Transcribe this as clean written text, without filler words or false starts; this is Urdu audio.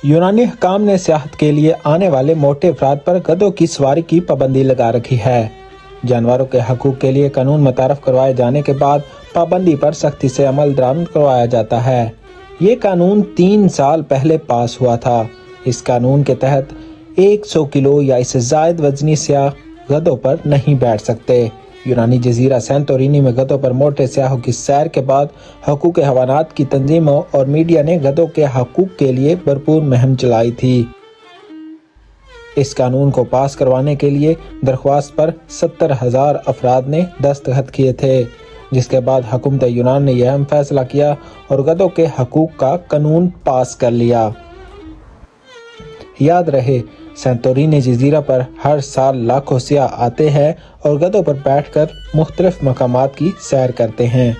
یونانی حکام نے سیاحت کے لیے آنے والے موٹے افراد پر گدھوں کی سواری کی پابندی لگا رکھی ہے۔ جانوروں کے حقوق کے لیے قانون متعارف کروائے جانے کے بعد پابندی پر سختی سے عمل درآمد کروایا جاتا ہے۔ یہ قانون 3 سال پہلے پاس ہوا تھا۔ اس قانون کے تحت 100 کلو یا اس سے زائد وزنی سیاح گدھوں پر نہیں بیٹھ سکتے۔ یونانی جزیرہ سینٹورینی میں گدھوں پر موٹے سیاحوں کی سیر کے بعد حقوق حیوانات کی تنظیموں اور میڈیا نے گدھوں کے حقوق کے لیے بھرپور مہم چلائی تھی۔ اس قانون کو پاس کروانے کے لیے درخواست پر 70,000 افراد نے دستخط کیے تھے، جس کے بعد حکومت یونان نے یہ اہم فیصلہ کیا اور گدھوں کے حقوق کا قانون پاس کر لیا۔ یاد رہے، سینٹورینی جزیرہ پر ہر سال لاکھوں سیاح آتے ہیں اور گدھوں پر بیٹھ کر مختلف مقامات کی سیر کرتے ہیں۔